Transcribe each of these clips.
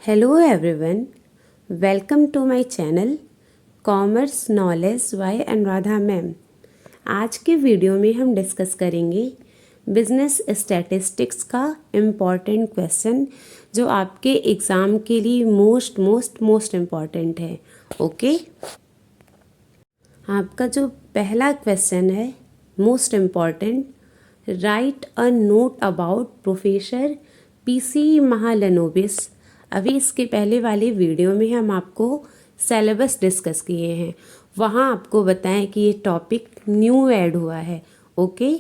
Hello everyone, welcome to my channel commerce knowledge by Anuradha ma'am. आज के video में हम डिस्कस करेंगे बिजनेस स्टैटिस्टिक्स का इम्पॉर्टेंट क्वेश्चन जो आपके एग्ज़ाम के लिए मोस्ट इम्पॉर्टेंट है। ओके, आपका जो पहला क्वेश्चन है most important, right a note about professor PC Mahalanobis. अभी इसके पहले वाले वीडियो में हम आपको सिलेबस डिस्कस किए हैं, वहाँ आपको बताएं कि ये टॉपिक न्यू ऐड हुआ है। Okay,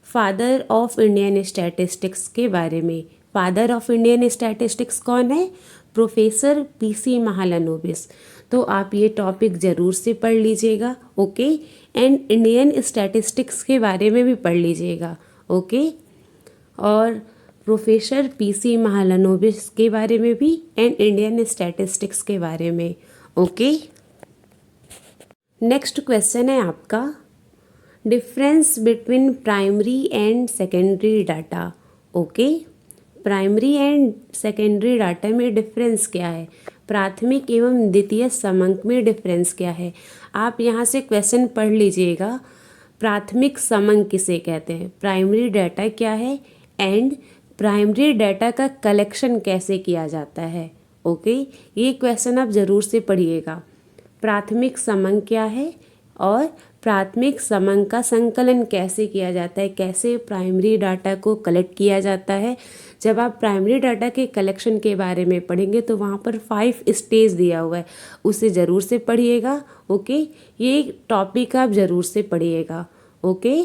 father of Indian statistics के बारे में। फादर ऑफ इंडियन स्टैटिस्टिक्स कौन है? Professor PC Mahalanobis. तो आप ये टॉपिक ज़रूर से पढ़ लीजिएगा। ओके, एंड इंडियन स्टैटिस्टिक्स के बारे में भी पढ़ लीजिएगा। ओके, और प्रोफेसर पीसी महालनोबिस के बारे में भी एंड इंडियन स्टैटिस्टिक्स के बारे में। ओके, नेक्स्ट क्वेश्चन है आपका, difference between primary and secondary data. Okay, primary and secondary data में डिफरेंस क्या है? प्राथमिक एवं द्वितीय समंक में डिफरेंस क्या है? आप यहाँ से क्वेश्चन पढ़ लीजिएगा। प्राथमिक समंक किसे कहते हैं, प्राइमरी डाटा क्या है, एंड प्राइमरी डाटा का कलेक्शन कैसे किया जाता है। ओके, ये क्वेश्चन आप ज़रूर से पढ़िएगा। प्राथमिक समंक क्या है और प्राथमिक समंक का संकलन कैसे किया जाता है, कैसे प्राइमरी डाटा को कलेक्ट किया जाता है। जब आप प्राइमरी डाटा के कलेक्शन के बारे में पढ़ेंगे तो वहाँ पर 5 स्टेज दिया हुआ है, उसे ज़रूर से पढ़िएगा। ओके, ये टॉपिक आप ज़रूर से पढ़िएगा। ओके,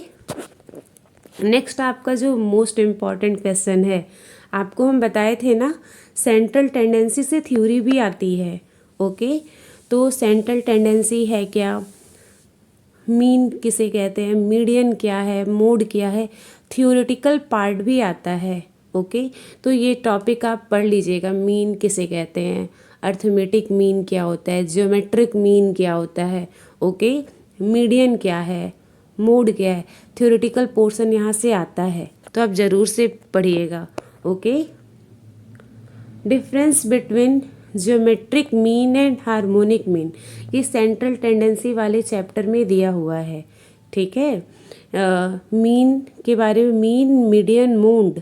नेक्स्ट आपका जो मोस्ट इम्पॉर्टेंट क्वेश्चन है, आपको हम बताए थे ना सेंट्रल टेंडेंसी से थ्योरी भी आती है। ओके, तो सेंट्रल टेंडेंसी है क्या, मीन किसे कहते हैं, मीडियन क्या है, मोड क्या है, थ्योरेटिकल पार्ट भी आता है। ओके, तो ये टॉपिक आप पढ़ लीजिएगा। मीन किसे कहते हैं, अर्थमेटिक मीन क्या होता है, ज्योमेट्रिक मीन क्या होता है। ओके, मीडियन क्या है, मोड क्या है, थ्योरेटिकल पोर्शन यहाँ से आता है, तो आप ज़रूर से पढ़िएगा। Okay, difference between geometric mean and harmonic mean, ये सेंट्रल टेंडेंसी वाले चैप्टर में दिया हुआ है। ठीक है, मीन के बारे में, mean, median, mode,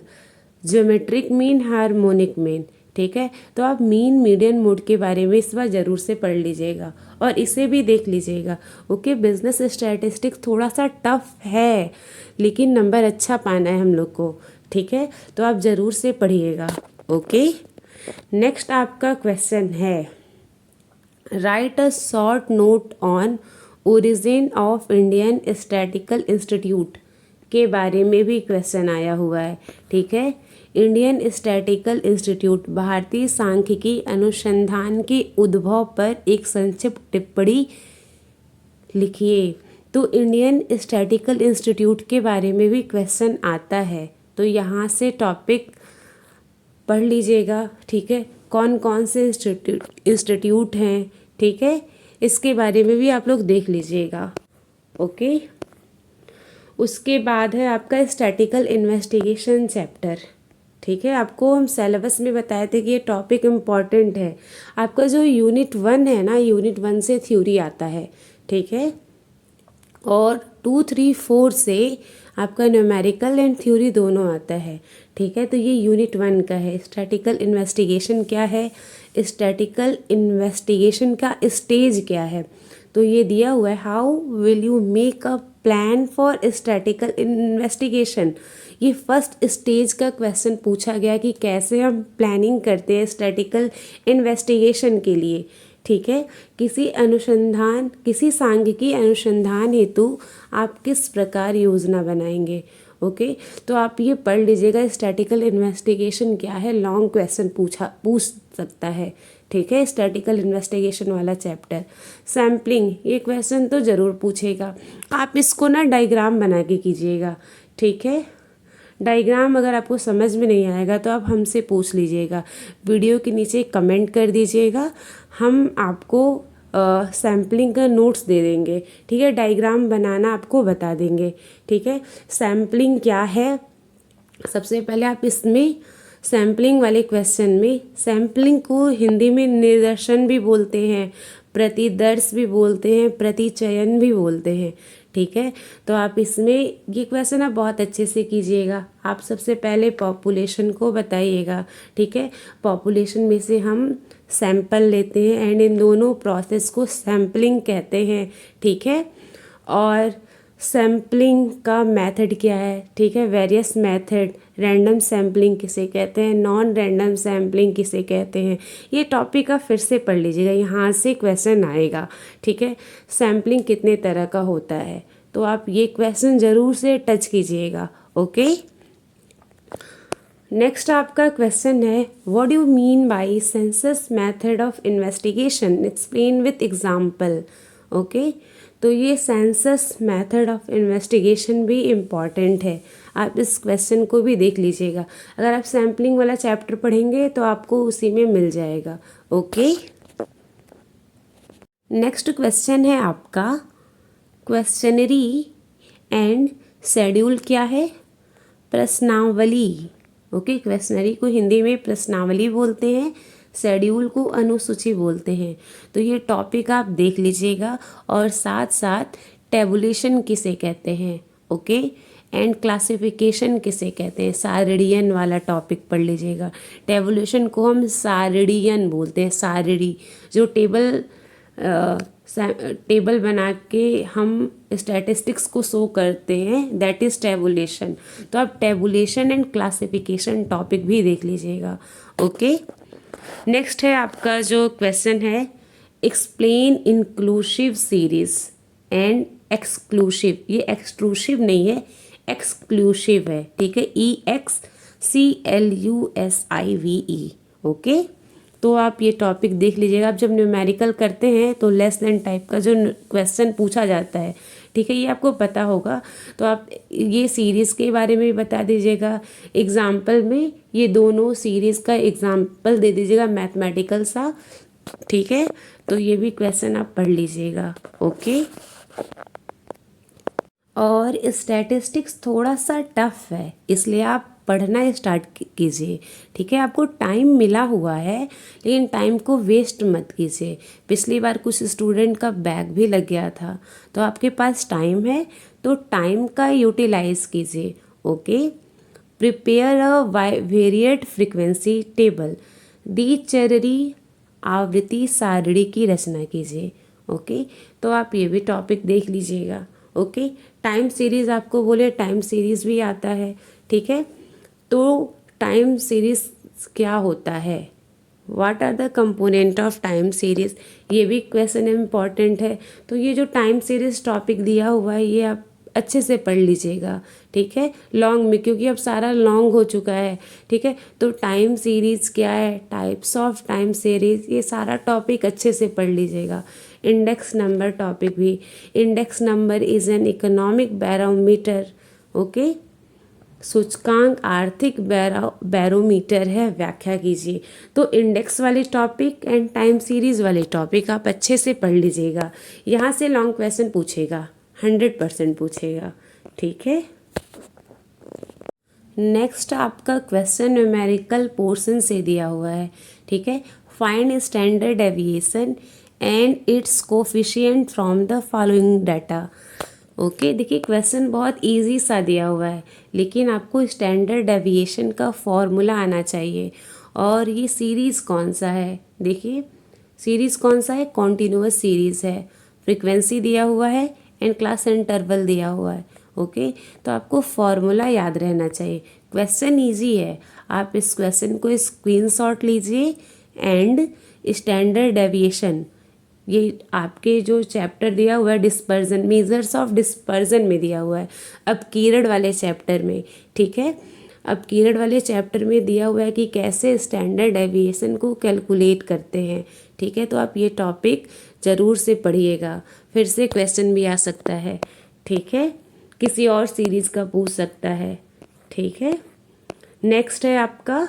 geometric mean, harmonic mean. ठीक है, तो आप मीन, मीडियन, मोड के बारे में इस बार ज़रूर से पढ़ लीजिएगा और इसे भी देख लीजिएगा। ओके, बिजनेस स्टैटिस्टिक्स थोड़ा सा टफ है लेकिन नंबर अच्छा पाना है हम लोग को। ठीक है, तो आप ज़रूर से पढ़िएगा। ओके, नेक्स्ट आपका क्वेश्चन है, right a short note on origin of Indian statistical institute के बारे में भी क्वेश्चन आया हुआ है। ठीक है, इंडियन स्टैटिकल इंस्टीट्यूट भारतीय सांख्यिकी अनुसंधान के उद्भव पर एक संक्षिप्त टिप्पणी लिखिए। तो इंडियन स्टैटिकल इंस्टीट्यूट के बारे में भी क्वेश्चन आता है, तो यहाँ से टॉपिक पढ़ लीजिएगा। ठीक है, कौन कौन से इंस्टीट्यूट हैं, ठीक है, इसके बारे में भी आप लोग देख लीजिएगा। ओके, उसके बाद है आपका स्टैटिकल इन्वेस्टिगेशन चैप्टर। ठीक है, आपको हम सिलेबस में बताए थे कि ये टॉपिक इम्पॉर्टेंट है। आपका जो यूनिट 1 है ना, यूनिट 1 से थ्योरी आता है। ठीक है, और 2, 3, 4 से आपका न्यूमेरिकल एंड थ्योरी दोनों आता है। ठीक है, तो ये यूनिट 1 का है। स्टैटिकल इन्वेस्टिगेशन क्या है, स्टैटिकल इन्वेस्टिगेशन का स्टेज क्या है, तो ये दिया हुआ है, how will you make a plan for statistical investigation. ये फर्स्ट स्टेज का क्वेश्चन पूछा गया कि कैसे हम प्लानिंग करते हैं स्टैटिकल इन्वेस्टिगेशन के लिए। ठीक है, किसी सांख्यिकी अनुसंधान हेतु आप किस प्रकार योजना बनाएंगे। ओके, तो आप ये पढ़ लीजिएगा, स्टैटिकल इन्वेस्टिगेशन क्या है, लॉन्ग क्वेश्चन पूछ सकता है। ठीक है, स्टैटिकल इन्वेस्टिगेशन वाला चैप्टर। सैम्पलिंग, ये क्वेश्चन तो ज़रूर पूछेगा, आप इसको ना डायग्राम बना के कीजिएगा। ठीक है, डायग्राम अगर आपको समझ में नहीं आएगा तो आप हमसे पूछ लीजिएगा, वीडियो के नीचे कमेंट कर दीजिएगा, हम आपको सैम्पलिंग का नोट्स दे देंगे। ठीक है, डायग्राम बनाना आपको बता देंगे। ठीक है, सैम्पलिंग क्या है, सबसे पहले आप इसमें सैम्पलिंग वाले क्वेश्चन में, सैम्पलिंग को हिंदी में निदर्शन भी बोलते हैं, प्रतिदर्श भी बोलते हैं, प्रतिचयन भी बोलते हैं। ठीक है, तो आप इसमें ये क्वेश्चन आप बहुत अच्छे से कीजिएगा। आप सबसे पहले पॉपुलेशन को बताइएगा। ठीक है, पॉपुलेशन में से हम सैंपल लेते हैं एंड इन दोनों प्रोसेस को सैम्पलिंग कहते हैं। ठीक है, और सैम्पलिंग का मेथड क्या है? ठीक है, वेरियस मेथड, रैंडम सैम्पलिंग किसे कहते हैं, नॉन रैंडम सैम्पलिंग किसे कहते हैं, ये टॉपिक आप फिर से पढ़ लीजिएगा, यहाँ से क्वेश्चन आएगा। ठीक है, सैम्पलिंग कितने तरह का होता है, तो आप ये क्वेश्चन ज़रूर से टच कीजिएगा। ओके, नेक्स्ट आपका क्वेश्चन है, what do you mean by census method of investigation, explain with example. Okay, तो ये सेंसस मेथड ऑफ इन्वेस्टिगेशन भी इम्पॉर्टेंट है, आप इस क्वेश्चन को भी देख लीजिएगा। अगर आप सैम्पलिंग वाला चैप्टर पढ़ेंगे तो आपको उसी में मिल जाएगा। ओके, नेक्स्ट क्वेश्चन है आपका, क्वेश्चनरी एंड शेड्यूल क्या है? प्रश्नावली। ओके, क्वेश्चनरी को हिंदी में प्रश्नावली बोलते हैं, शेड्यूल को अनुसूची बोलते हैं। तो ये टॉपिक आप देख लीजिएगा, और साथ साथ टेबुलेशन किसे कहते हैं, ओके, एंड क्लासिफिकेशन किसे कहते हैं, सारणियन वाला टॉपिक पढ़ लीजिएगा। टेबुलेशन को हम सारणियन बोलते हैं, सारणी, जो टेबल बना के हम स्टैटिस्टिक्स को शो करते हैं, दैट इज़ टेबुलेशन। तो आप टेबुलेशन एंड क्लासिफिकेशन टॉपिक भी देख लीजिएगा। ओके, नेक्स्ट है आपका जो क्वेश्चन है, explain inclusive series and exclusive. ये एक्सक्लूसिव नहीं है, एक्सक्लूसिव है। ठीक है, EXCLUSIVE। ओके, तो आप ये टॉपिक देख लीजिएगा। आप जब न्यूमेरिकल करते हैं तो लेस देन टाइप का जो क्वेश्चन पूछा जाता है, ठीक है, ये आपको पता होगा, तो आप ये सीरीज़ के बारे में भी बता दीजिएगा। एग्जाम्पल में ये दोनों सीरीज़ का एग्जाम्पल दे दीजिएगा, मैथमेटिकल सा। ठीक है, तो ये भी क्वेश्चन आप पढ़ लीजिएगा। ओके, और स्टैटिस्टिक्स थोड़ा सा टफ है, इसलिए आप पढ़ना स्टार्ट कीजिए। ठीक है, आपको टाइम मिला हुआ है, लेकिन टाइम को वेस्ट मत कीजिए। पिछली बार कुछ स्टूडेंट का बैक भी लग गया था, तो आपके पास टाइम है तो टाइम का यूटिलाइज कीजिए। Okay, prepare a variate frequency table, द्विचररी आवृत्ति सारणी की रचना कीजिए। ओके, तो आप ये भी टॉपिक देख लीजिएगा। ओके, टाइम सीरीज़ आपको बोले, टाइम सीरीज़ भी आता है। ठीक है, तो टाइम सीरीज़ क्या होता है, what are the component of time series, ये भी क्वेश्चन इम्पॉर्टेंट है। तो ये जो टाइम सीरीज़ टॉपिक दिया हुआ है, ये आप अच्छे से पढ़ लीजिएगा। ठीक है, लॉन्ग में, क्योंकि अब सारा लॉन्ग हो चुका है। ठीक है, तो टाइम सीरीज़ क्या है, टाइप्स ऑफ टाइम सीरीज़, ये सारा टॉपिक अच्छे से पढ़ लीजिएगा। इंडेक्स नंबर टॉपिक भी, index number is an economic barometer. Okay, सूचकांक आर्थिक बैरोमीटर है, व्याख्या कीजिए। तो इंडेक्स वाले टॉपिक एंड टाइम सीरीज़ वाले टॉपिक आप अच्छे से पढ़ लीजिएगा, यहाँ से लॉन्ग क्वेश्चन पूछेगा, 100% पूछेगा। ठीक है, नेक्स्ट आपका क्वेश्चन न्यूमेरिकल पोर्शन से दिया हुआ है। ठीक है, find standard deviation and it's coefficient from the following data. Okay, देखिए क्वेश्चन बहुत इजी सा दिया हुआ है, लेकिन आपको स्टैंडर्ड डेविएशन का फॉर्मूला आना चाहिए। और ये सीरीज़ कौन सा है, देखिए सीरीज़ कौन सा है, कॉन्टिन्यूअस सीरीज़ है, फ्रीक्वेंसी दिया हुआ है एंड क्लास इंटरवल दिया हुआ है। ओके, तो आपको फॉर्मूला याद रहना चाहिए। क्वेश्चन इजी है, आप इस क्वेश्चन को स्क्रीनशॉट लीजिए एंड स्टैंडर्ड डेविएशन, ये आपके जो चैप्टर दिया हुआ है डिस्पर्जन, मेजर्स ऑफ डिस्पर्जन में दिया हुआ है, अब कीवर्ड वाले चैप्टर में। ठीक है, अब कीवर्ड वाले चैप्टर में दिया हुआ है कि कैसे स्टैंडर्ड डेविएशन को कैलकुलेट करते हैं। ठीक है, तो आप ये टॉपिक ज़रूर से पढ़िएगा, फिर से क्वेश्चन भी आ सकता है। ठीक है, किसी और सीरीज़ का पूछ सकता है। ठीक है, नेक्स्ट है आपका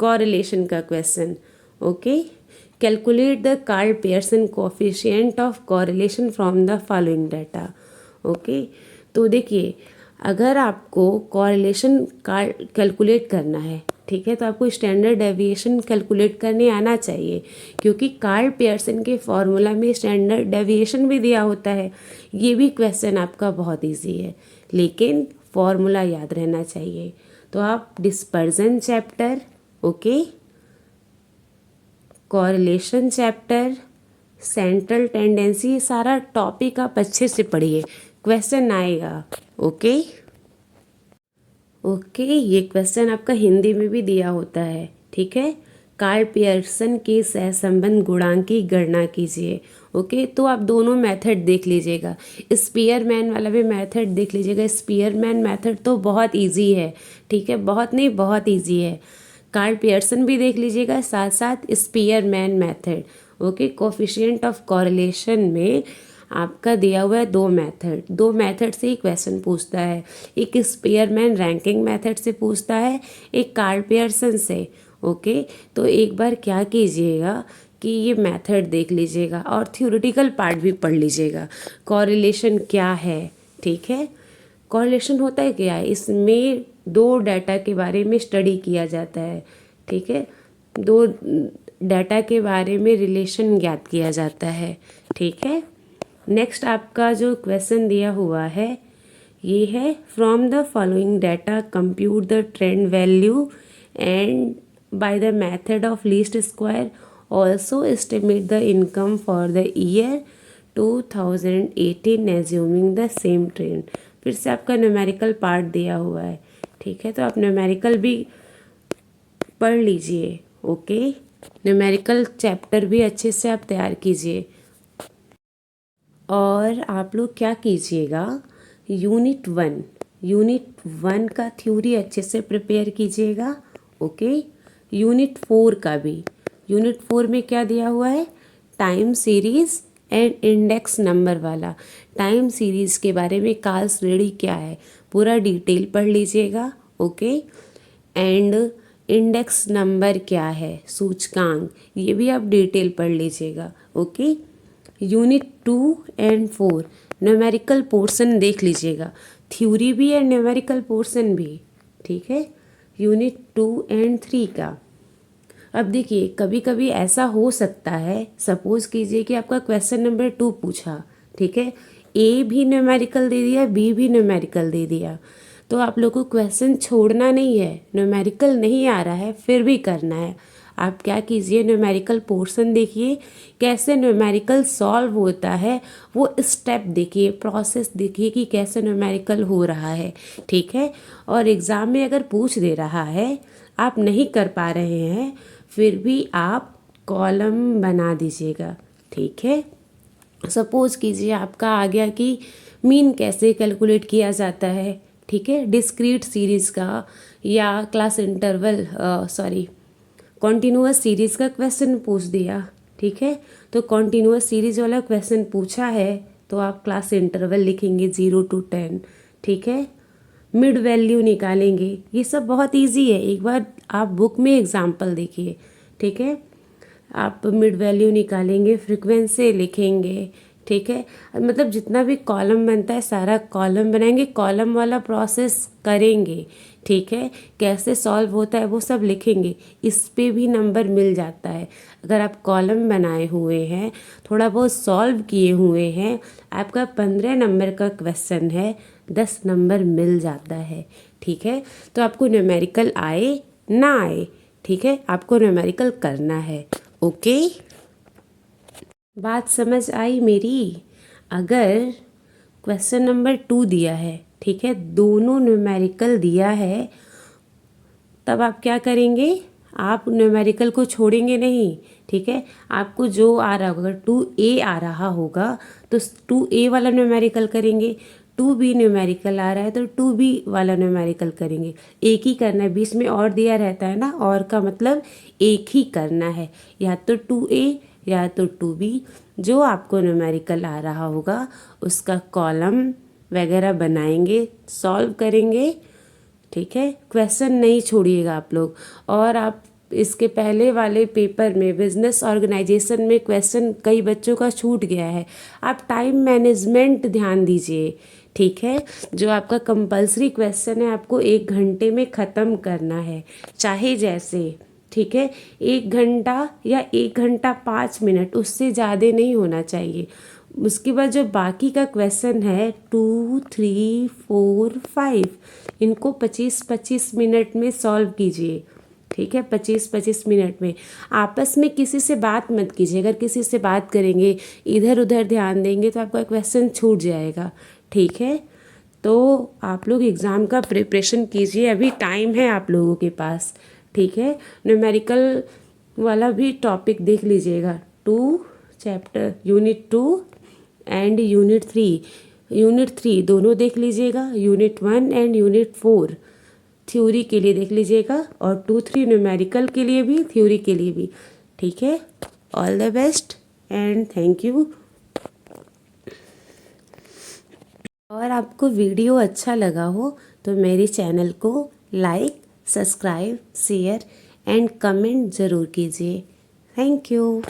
कॉरिलेशन का question. Okay, calculate the Karl Pearson coefficient of correlation from the following data. Okay, तो देखिए अगर आपको कॉरिलेशन कैलकुलेट करना है ठीक है। तो आपको स्टैंडर्ड डेविएशन कैलकुलेट करने आना चाहिए, क्योंकि कार्ल पियर्सन के फॉर्मूला में स्टैंडर्ड डेविएशन भी दिया होता है। ये भी क्वेश्चन आपका बहुत इजी है, लेकिन फॉर्मूला याद रहना चाहिए। तो आप dispersion chapter, okay, correlation chapter, central tendency, ये सारा टॉपिक आप अच्छे से पढ़िए, क्वेश्चन आएगा। ओके ओके, ये क्वेश्चन आपका हिंदी में भी दिया होता है, ठीक है। कार्ल पियर्सन के सहसंबंध गुणांक की गणना कीजिए। ओके, तो आप दोनों मेथड देख लीजिएगा, स्पीयरमैन वाला भी मेथड देख लीजिएगा। स्पीयरमैन मेथड तो बहुत इजी है, ठीक है, बहुत नहीं बहुत इजी है। कार्ल पियर्सन भी देख लीजिएगा, साथ साथ Spearman method. Okay, coefficient of correlation में आपका दिया हुआ है दो मेथड से ही क्वेश्चन पूछता है। एक स्पीयरमैन रैंकिंग मेथड से पूछता है, एक कार्ल पियर्सन से। ओके, तो एक बार क्या कीजिएगा कि ये मेथड देख लीजिएगा और थ्योरेटिकल पार्ट भी पढ़ लीजिएगा। कॉरिलेशन क्या है, ठीक है। कॉरिलेशन होता है क्या है, इसमें दो डाटा के बारे में स्टडी किया जाता है, ठीक है। दो डाटा के बारे में रिलेशन ज्ञात किया जाता है, ठीक है। नेक्स्ट आपका जो क्वेश्चन दिया हुआ है ये है, from the following data compute the trend value and by the method of least square also estimate the income for the year 2018 assuming the same trend. फिर से आपका न्यूमेरिकल पार्ट दिया हुआ है, ठीक है। तो आप न्यूमेरिकल भी पढ़ लीजिए। ओके, न्यूमेरिकल चैप्टर भी अच्छे से आप तैयार कीजिए। और आप लोग क्या कीजिएगा, यूनिट वन का थ्योरी अच्छे से प्रिपेयर कीजिएगा। ओके, यूनिट 4 का भी। यूनिट 4 में क्या दिया हुआ है, time series and index number वाला। टाइम सीरीज़ के बारे में कार्ल श्रेणी क्या है पूरा डिटेल पढ़ लीजिएगा। ओके, एंड इंडेक्स नंबर क्या है, सूचकांक, ये भी आप डिटेल पढ़ लीजिएगा। Okay, unit 2 and 4 numerical portion देख लीजिएगा, थ्योरी भी है न्यूमेरिकल पोर्शन भी, ठीक है। यूनिट 2 एंड 3 का। अब देखिए, कभी कभी ऐसा हो सकता है, सपोज कीजिए कि आपका क्वेश्चन नंबर 2 पूछा, ठीक है, ए भी न्यूमेरिकल दे दिया, बी भी न्यूमेरिकल दे दिया, तो आप लोग को क्वेश्चन छोड़ना नहीं है। न्यूमेरिकल नहीं आ रहा है फिर भी करना है। आप क्या कीजिए, न्यूमेरिकल पोर्शन देखिए, कैसे न्यूमेरिकल सॉल्व होता है, वो स्टेप देखिए, प्रोसेस देखिए कि कैसे न्यूमेरिकल हो रहा है, ठीक है। और एग्ज़ाम में अगर पूछ दे रहा है, आप नहीं कर पा रहे हैं, फिर भी आप कॉलम बना दीजिएगा, ठीक है। सपोज कीजिए आपका आ गया कि मीन कैसे कैलकुलेट किया जाता है, ठीक है, डिस्क्रीट सीरीज़ का या क्लास इंटरवल कॉन्टिन्यूअस सीरीज़ का क्वेश्चन पूछ दिया, ठीक है। तो कॉन्टिन्यूअस सीरीज़ वाला क्वेश्चन पूछा है तो आप क्लास इंटरवल लिखेंगे 0 to 10, ठीक है। मिड वैल्यू निकालेंगे, ये सब बहुत इजी है, एक बार आप बुक में एग्जाम्पल देखिए, ठीक है। आप मिड वैल्यू निकालेंगे, फ्रीक्वेंसी लिखेंगे, ठीक है। मतलब जितना भी कॉलम बनता है सारा कॉलम बनाएंगे, कॉलम वाला प्रोसेस करेंगे, ठीक है। कैसे सॉल्व होता है वो सब लिखेंगे, इस पे भी नंबर मिल जाता है। अगर आप कॉलम बनाए हुए हैं, थोड़ा बहुत सॉल्व किए हुए हैं, आपका 15 नंबर का क्वेश्चन है, 10 नंबर मिल जाता है, ठीक है। तो आपको न्यूमेरिकल आए ना आए, ठीक है, आपको न्यूमेरिकल करना है। ओके, बात समझ आई मेरी। अगर क्वेश्चन नंबर 2 दिया है, ठीक है, दोनों न्यूमेरिकल दिया है, तब आप क्या करेंगे, आप न्यूमेरिकल को छोड़ेंगे नहीं, ठीक है। आपको जो आ रहा होगा, 2A आ रहा होगा तो 2A वाला न्यूमेरिकल करेंगे, 2B न्यूमेरिकल आ रहा है तो 2B वाला न्यूमेरिकल करेंगे। एक ही करना है, बीच में और दिया रहता है ना, और का मतलब एक ही करना है, या तो 2A या तो 2B, जो आपको न्यूमेरिकल आ रहा होगा उसका कॉलम वगैरह बनाएंगे, सॉल्व करेंगे, ठीक है। क्वेश्चन नहीं छोड़िएगा आप लोग। और आप इसके पहले वाले पेपर में बिजनेस ऑर्गेनाइजेशन में क्वेश्चन कई बच्चों का छूट गया है, आप टाइम मैनेजमेंट ध्यान दीजिए, ठीक है। जो आपका कंपलसरी क्वेश्चन है आपको 1 घंटे में ख़त्म करना है, चाहे जैसे, ठीक है। 1 घंटा या 1 घंटा 5 मिनट, उससे ज़्यादा नहीं होना चाहिए। उसके बाद जो बाकी का क्वेश्चन है 2, 3, 4, 5, इनको 25-25 मिनट में सॉल्व कीजिए, ठीक है। 25-25 मिनट में आपस में किसी से बात मत कीजिए। अगर किसी से बात करेंगे, इधर उधर ध्यान देंगे तो आपका क्वेश्चन छूट जाएगा, ठीक है। तो आप लोग एग्ज़ाम का प्रिपरेशन कीजिए, अभी टाइम है आप लोगों के पास, ठीक है। न्यूमेरिकल वाला भी टॉपिक देख लीजिएगा, 2 chapter, unit 2 and unit 3। Unit 3 दोनों देख लीजिएगा, यूनिट 1 एंड यूनिट 4 थ्योरी के लिए देख लीजिएगा, और 2, 3 न्यूमेरिकल के लिए भी, थ्योरी के लिए भी, ठीक है। All the best and thank you. और आपको वीडियो अच्छा लगा हो तो मेरे चैनल को like, subscribe, share and comment ज़रूर कीजिए। Thank you.